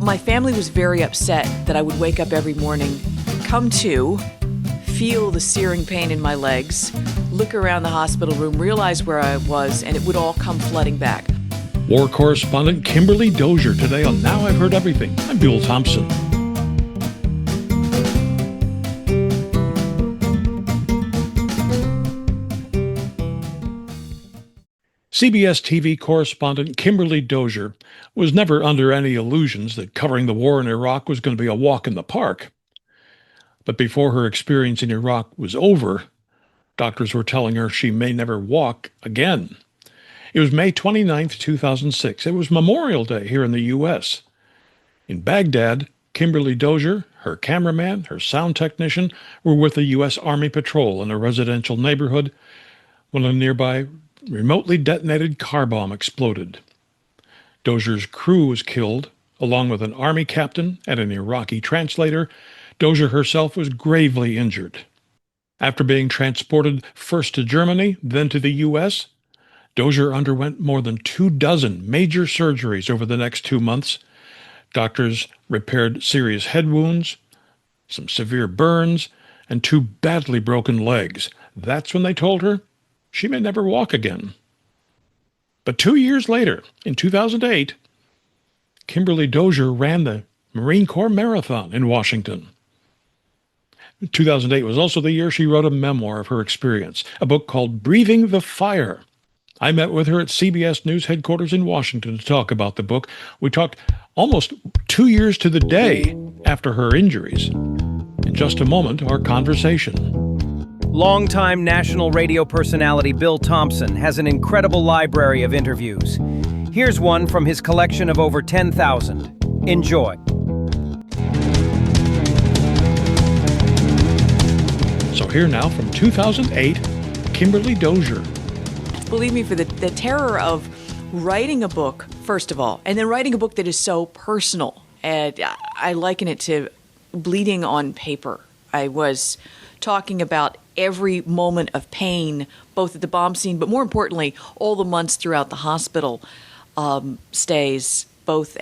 My family was very upset that I would wake up every morning, come to, feel the searing pain in my legs, look around the hospital room, realize where I was, and it would all come flooding back. War correspondent Kimberly Dozier today on Now I've Heard Everything. I'm Bill Thompson. CBS TV correspondent Kimberly Dozier was never under any illusions that covering the war in Iraq was going to be a walk in the park. But before her experience in Iraq was over, doctors were telling her she may never walk again. It was May 29, 2006. It was Memorial Day here in the U.S. In Baghdad, Kimberly Dozier, her cameraman, her sound technician were with a U.S. Army patrol in a residential neighborhood when a nearby remotely detonated car bomb exploded. Dozier's crew was killed, along with an Army captain and an Iraqi translator. Dozier herself was gravely injured. After being transported first to Germany, then to the U.S., Dozier underwent more than 24 major surgeries over the next 2 months. Doctors repaired serious head wounds, some severe burns, and 2 badly broken legs. That's when they told her she may never walk again. But 2 years later, in 2008, Kimberly Dozier ran the Marine Corps Marathon in Washington. 2008 was also the year she wrote a memoir of her experience, a book called Breathing the Fire. I met with her at CBS News headquarters in Washington to talk about the book. We talked almost 2 years to the day after her injuries. In just a moment, our conversation. Longtime national radio personality Bill Thompson has an incredible library of interviews. Here's one from his collection of over 10,000. Enjoy. So here now from 2008, Kimberly Dozier. Believe me, for the terror of writing a book, first of all, and then writing a book that is so personal. And I liken it to bleeding on paper. I was talking about every moment of pain, both at the bomb scene, but more importantly, all the months throughout the hospital stays, both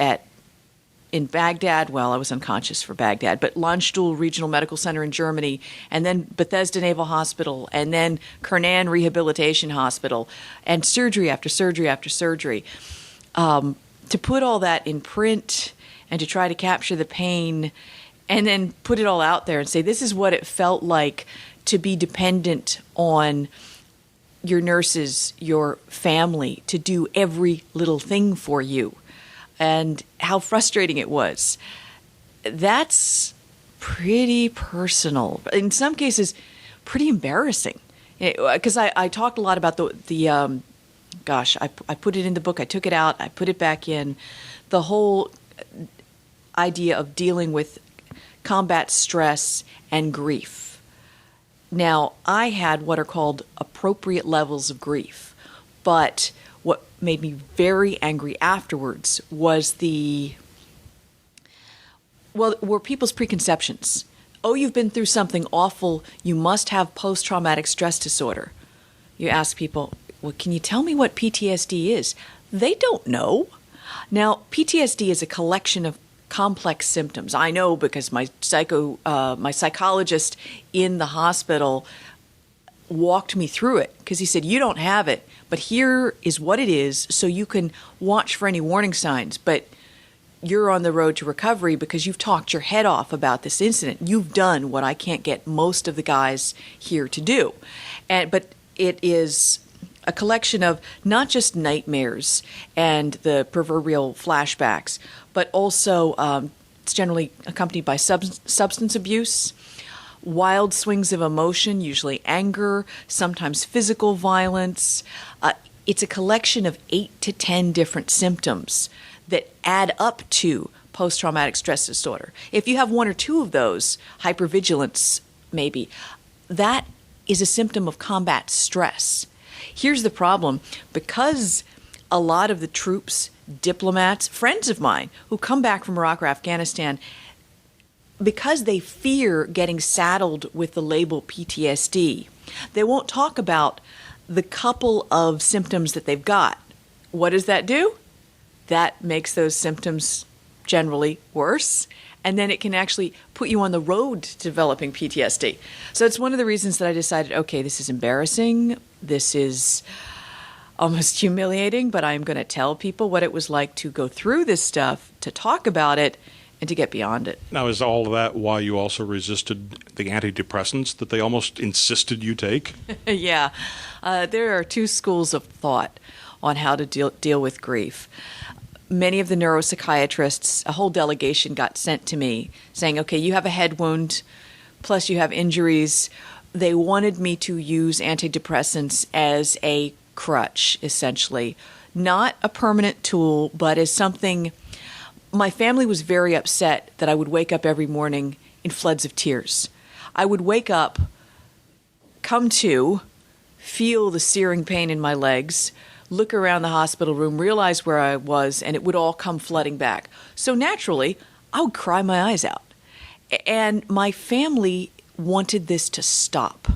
in Baghdad. Well, I was unconscious for Baghdad, but Landstuhl Regional Medical Center in Germany, and then Bethesda Naval Hospital, and then Kernan Rehabilitation Hospital, and surgery after surgery after surgery. To put all that in print and to try to capture the pain and then put it all out there and say, this is what it felt like to be dependent on your nurses, your family, to do every little thing for you, and how frustrating it was. That's pretty personal. In some cases, pretty embarrassing. Because I talked a lot about I put it in the book, I took it out, I put it back in. The whole idea of dealing with combat stress and grief. Now, I had what are called appropriate levels of grief, but what made me very angry afterwards was were people's preconceptions. Oh, you've been through something awful, you must have post-traumatic stress disorder. You ask people, well, can you tell me what PTSD is? They don't know. Now, PTSD is a collection of complex symptoms. I know because my psychologist in the hospital walked me through it, because he said, you don't have it, but here is what it is, so you can watch for any warning signs. But you're on the road to recovery because you've talked your head off about this incident. You've done what I can't get most of the guys here to do. But it is a collection of not just nightmares and the proverbial flashbacks, but also it's generally accompanied by substance abuse, wild swings of emotion, usually anger, sometimes physical violence. It's a collection of 8 to 10 different symptoms that add up to post-traumatic stress disorder. If you have 1 or 2 of those, hypervigilance maybe, that is a symptom of combat stress. Here's the problem. Because a lot of the troops, diplomats, friends of mine who come back from Iraq or Afghanistan, because they fear getting saddled with the label PTSD, they won't talk about the couple of symptoms that they've got. What does that do? That makes those symptoms generally worse, and then it can actually put you on the road to developing PTSD. So it's one of the reasons that I decided, okay, this is embarrassing. This is almost humiliating, but I'm going to tell people what it was like to go through this stuff, to talk about it, and to get beyond it. Now, is all of that why you also resisted the antidepressants that they almost insisted you take? Yeah. There are two schools of thought on how to deal with grief. Many of the neuropsychiatrists, a whole delegation got sent to me saying, okay, you have a head wound, plus you have injuries. They wanted me to use antidepressants as a crutch, essentially. Not a permanent tool, but as something. My family was very upset that I would wake up every morning in floods of tears. I would wake up, come to, feel the searing pain in my legs, look around the hospital room, realize where I was, and it would all come flooding back. So naturally, I would cry my eyes out. And my family wanted this to stop.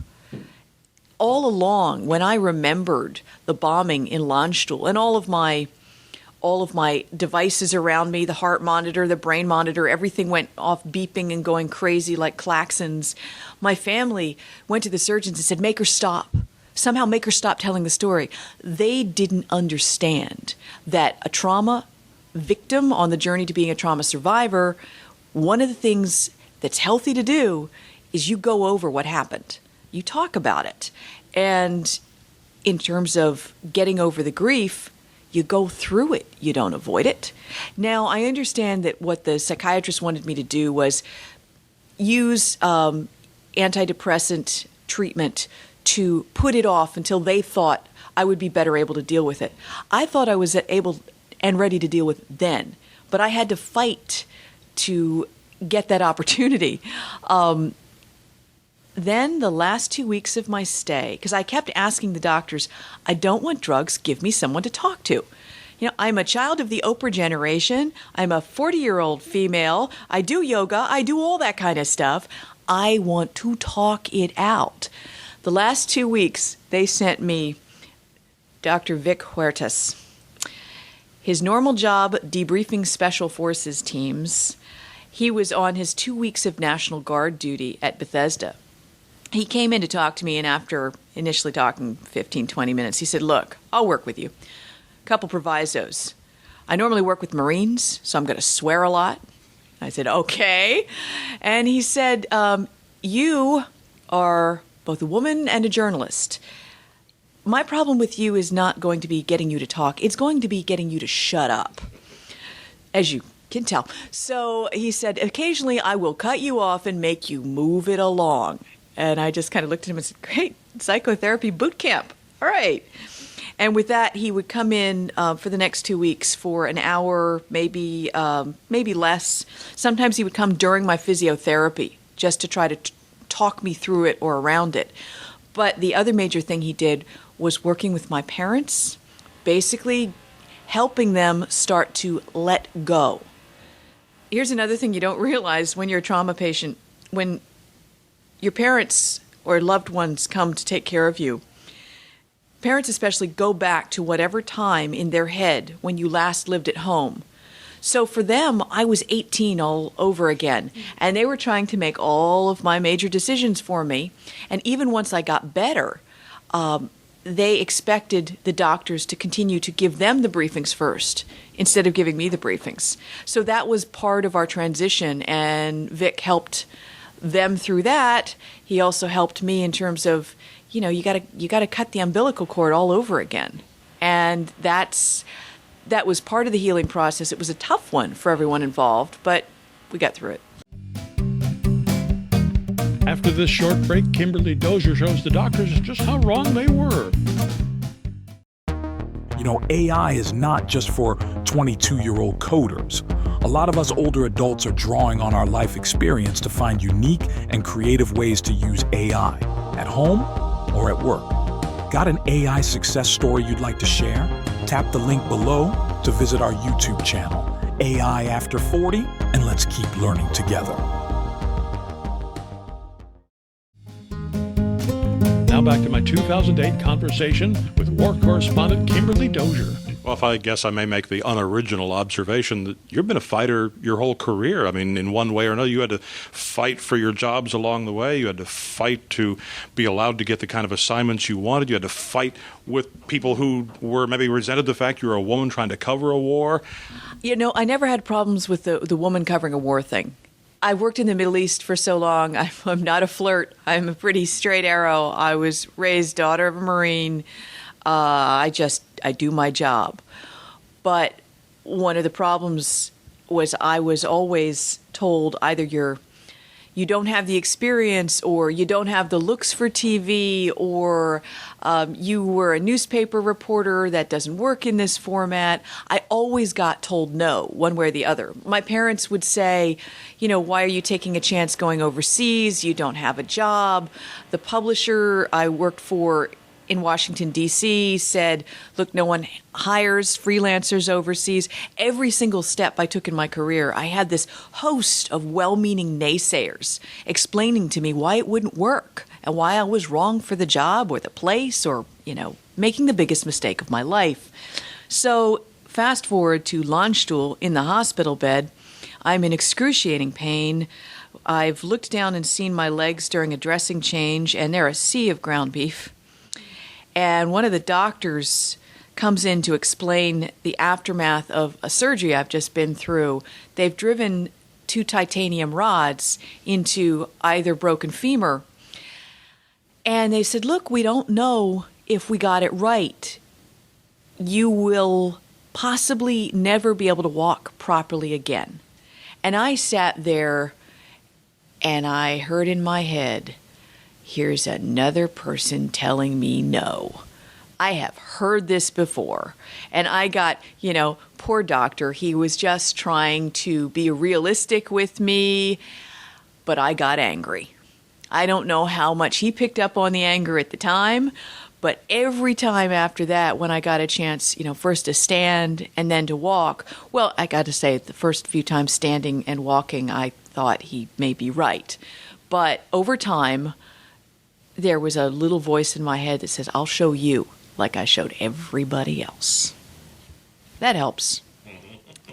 All along, when I remembered the bombing in Landstuhl and all of my devices around me, the heart monitor, the brain monitor, everything went off beeping and going crazy like klaxons. My family went to the surgeons and said, make her stop. Somehow make her stop telling the story. They didn't understand that a trauma victim on the journey to being a trauma survivor, one of the things that's healthy to do is you go over what happened. You talk about it. And in terms of getting over the grief, you go through it. You don't avoid it. Now, I understand that what the psychiatrist wanted me to do was use antidepressant treatment to put it off until they thought I would be better able to deal with it. I thought I was able and ready to deal with it then, but I had to fight to get that opportunity. Then the last 2 weeks of my stay, because I kept asking the doctors, I don't want drugs, give me someone to talk to. You know, I'm a child of the Oprah generation. I'm a 40-year-old female. I do yoga. I do all that kind of stuff. I want to talk it out. The last 2 weeks, they sent me Dr. Vic Huertas. His normal job, debriefing special forces teams. He was on his 2 weeks of National Guard duty at Bethesda. He came in to talk to me, and after initially talking 15, 20 minutes, he said, look, I'll work with you. A couple provisos. I normally work with Marines, so I'm going to swear a lot. I said, okay. And he said, you are both a woman and a journalist. My problem with you is not going to be getting you to talk. It's going to be getting you to shut up, as you can tell. So he said, occasionally I will cut you off and make you move it along. And I just kind of looked at him and said, great, psychotherapy boot camp. All right. And with that, he would come in for the next 2 weeks for an hour, maybe less. Sometimes he would come during my physiotherapy just to try to talk me through it or around it. But the other major thing he did was working with my parents, basically helping them start to let go. Here's another thing you don't realize when you're a trauma patient. When your parents or loved ones come to take care of you, parents especially go back to whatever time in their head when you last lived at home. So for them, I was 18 all over again, and they were trying to make all of my major decisions for me. And even once I got better, they expected the doctors to continue to give them the briefings first instead of giving me the briefings. So that was part of our transition, and Vic helped them through that. He also helped me in terms of, you know, you got to cut the umbilical cord all over again. And that was part of the healing process. It was a tough one for everyone involved, but we got through it. After this short break, Kimberly Dozier shows the doctors just how wrong they were. You know, AI is not just for 22-year-old coders. A lot of us older adults are drawing on our life experience to find unique and creative ways to use AI, at home or at work. Got an AI success story you'd like to share? Tap the link below to visit our YouTube channel, AI After 40, and let's keep learning together. Now back to my 2008 conversation with war correspondent Kimberly Dozier. Well, if I guess I may make the unoriginal observation that you've been a fighter your whole career. I mean, in one way or another, you had to fight for your jobs along the way. You had to fight to be allowed to get the kind of assignments you wanted. You had to fight with people who were maybe resented the fact you were a woman trying to cover a war. You know, I never had problems with the woman covering a war thing. I worked in the Middle East for so long. I'm not a flirt. I'm a pretty straight arrow. I was raised daughter of a Marine. I do my job. But one of the problems was I was always told either you don't have the experience, or you don't have the looks for TV, or you were a newspaper reporter that doesn't work in this format. I always got told no, one way or the other. My parents would say, you know, why are you taking a chance going overseas? You don't have a job. The publisher I worked for in Washington, D.C. said, look, no one hires freelancers overseas. Every single step I took in my career, I had this host of well-meaning naysayers explaining to me why it wouldn't work and why I was wrong for the job or the place, or, you know, making the biggest mistake of my life. So fast forward to Landstuhl in the hospital bed. I'm in excruciating pain. I've looked down and seen my legs during a dressing change, and they're a sea of ground beef. And one of the doctors comes in to explain the aftermath of a surgery I've just been through. They've driven 2 titanium rods into either broken femur. And they said, look, we don't know if we got it right. You will possibly never be able to walk properly again. And I sat there and I heard in my head, here's another person telling me no. I have heard this before. And I got, you know, poor doctor, he was just trying to be realistic with me, but I got angry. I don't know how much he picked up on the anger at the time, but every time after that, when I got a chance, you know, first to stand and then to walk, well, I got to say, the first few times standing and walking, I thought he may be right. But over time, there was a little voice in my head that says, I'll show you like I showed everybody else. That helps.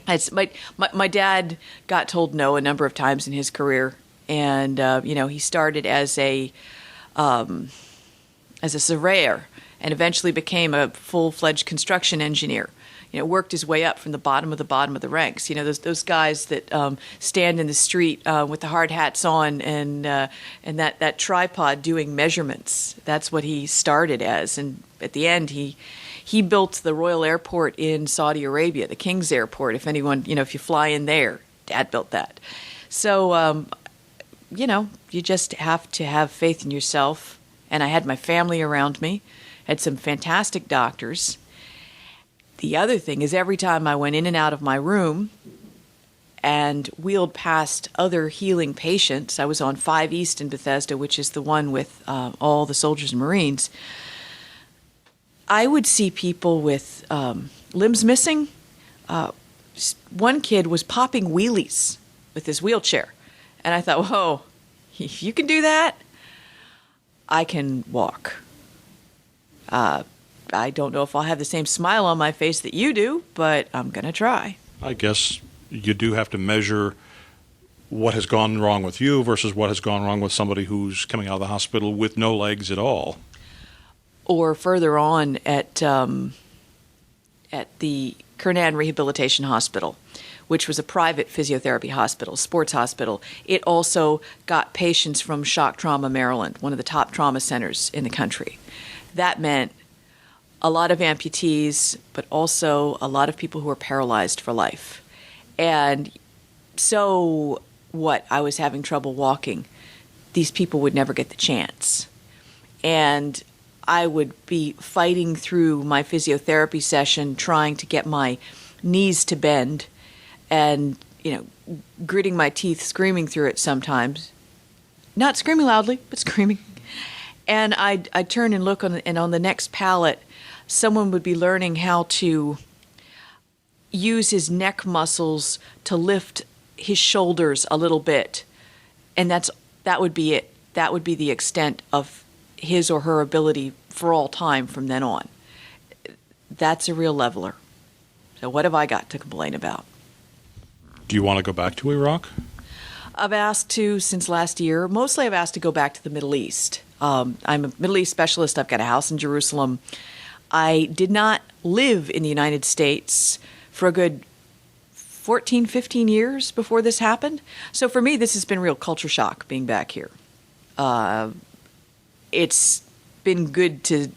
My dad got told no a number of times in his career. And, you know, he started as a surveyor and eventually became a full-fledged construction engineer. You know, worked his way up from the bottom of the ranks. You know, those guys that stand in the street with the hard hats on and that tripod doing measurements. That's what he started as, and at the end he built the Royal Airport in Saudi Arabia, the King's Airport. If anyone, you know, if you fly in there, Dad built that. So you know, you just have to have faith in yourself. And I had my family around me, had some fantastic doctors. The other thing is every time I went in and out of my room and wheeled past other healing patients, I was on 5 East in Bethesda, which is the one with all the soldiers and Marines, I would see people with limbs missing. One kid was popping wheelies with his wheelchair. And I thought, whoa, if you can do that, I can walk. I don't know if I'll have the same smile on my face that you do, but I'm going to try. I guess you do have to measure what has gone wrong with you versus what has gone wrong with somebody who's coming out of the hospital with no legs at all. Or further on at the Kernan Rehabilitation Hospital, which was a private physiotherapy hospital, sports hospital. It also got patients from Shock Trauma, Maryland, one of the top trauma centers in the country. That meant a lot of amputees, but also a lot of people who were paralyzed for life. And so what? I was having trouble walking. These people would never get the chance. And I would be fighting through my physiotherapy session, trying to get my knees to bend and, you know, gritting my teeth, screaming through it sometimes. Not screaming loudly, but screaming. And I'd turn and look, and on the next pallet, someone would be learning how to use his neck muscles to lift his shoulders a little bit. And that would be it. That would be the extent of his or her ability for all time from then on. That's a real leveler. So what have I got to complain about? Do you want to go back to Iraq? I've asked to since last year. Mostly I've asked to go back to the Middle East. I'm a Middle East specialist. I've got a house in Jerusalem. I did not live in the United States for a good 14, 15 years before this happened. So for me, this has been real culture shock being back here. It's been good to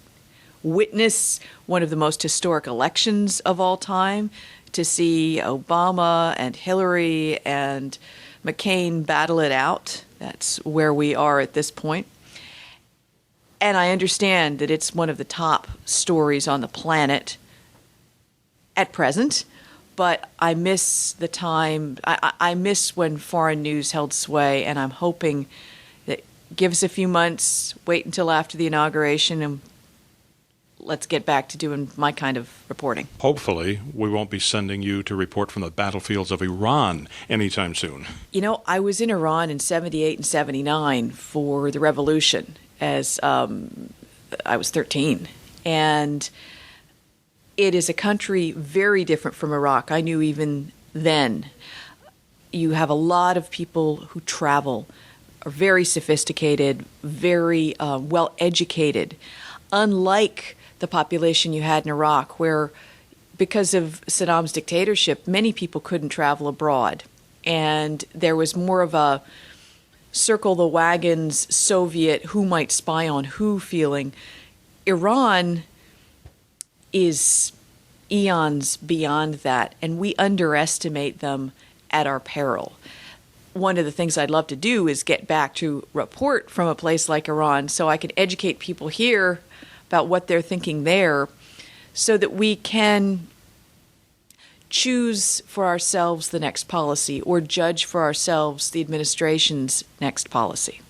witness one of the most historic elections of all time, to see Obama and Hillary and McCain battle it out. That's where we are at this point. And I understand that it's one of the top stories on the planet at present, but I miss the time. I miss when foreign news held sway, and I'm hoping that give us a few months, wait until after the inauguration, and let's get back to doing my kind of reporting. Hopefully, we won't be sending you to report from the battlefields of Iran anytime soon. You know, I was in Iran in 78 and 79 for the revolution as I was 13. And it is a country very different from Iraq. I knew even then. You have a lot of people who travel, are very sophisticated, very well educated, unlike the population you had in Iraq, where because of Saddam's dictatorship, many people couldn't travel abroad. And there was more of a circle the wagons Soviet who might spy on who feeling. Iran is eons beyond that, and we underestimate them at our peril. One of the things I'd love to do is get back to report from a place like Iran so I can educate people here about what they're thinking there, so that we can choose for ourselves the next policy or judge for ourselves the administration's next policy.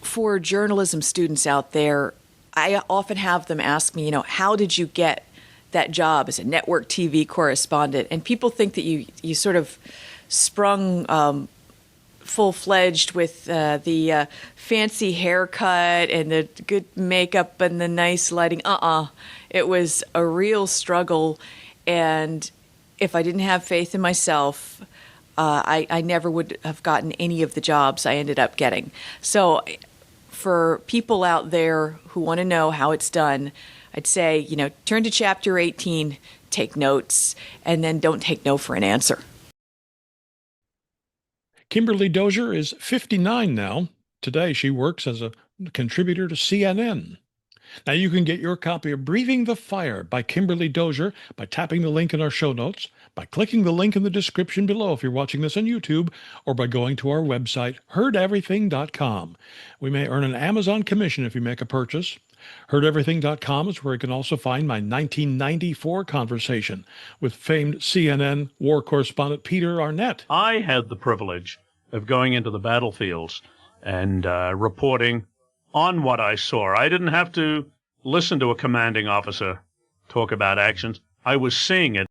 For journalism students out there, I often have them ask me, how did you get that job as a network TV correspondent? And people think that you sort of sprung full-fledged with the fancy haircut and the good makeup and the nice lighting. It was a real struggle, and if I didn't have faith in myself, I never would have gotten any of the jobs I ended up getting. So for people out there who want to know how it's done, I'd say, turn to Chapter 18, take notes, and then don't take no for an answer. Kimberly Dozier is 59 now. Today, she works as a contributor to CNN. Now, you can get your copy of Breathing the Fire by Kimberly Dozier by tapping the link in our show notes, by clicking the link in the description below if you're watching this on YouTube, or by going to our website, heardeverything.com. We may earn an Amazon commission if you make a purchase. Heardeverything.com is where you can also find my 1994 conversation with famed CNN war correspondent Peter Arnett. I had the privilege of going into the battlefields and reporting on what I saw. I didn't have to listen to a commanding officer talk about actions. I was seeing it.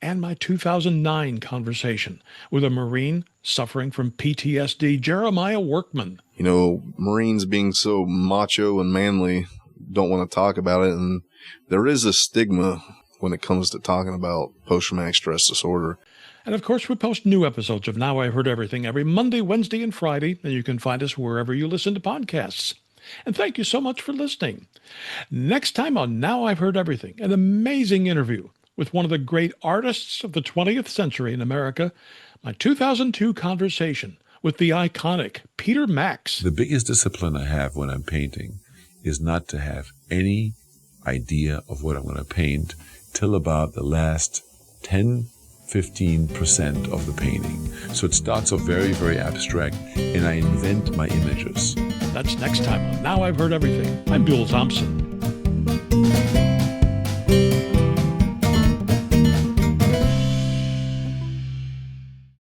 And my 2009 conversation with a Marine suffering from PTSD, Jeremiah Workman. Marines being so macho and manly don't want to talk about it, and there is a stigma when it comes to talking about post-traumatic stress disorder. And of course, we post new episodes of Now I've Heard Everything every Monday, Wednesday, and Friday, and you can find us wherever you listen to podcasts. And thank you so much for listening. Next time on Now I've Heard Everything, an amazing interview with one of the great artists of the 20th century in America, my 2002 conversation with the iconic Peter Max. The biggest discipline I have when I'm painting is not to have any idea of what I'm going to paint till about the last 10-15% of the painting. So it starts off very, very abstract, and I invent my images. That's next time on Now I've Heard Everything. I'm Bill Thompson.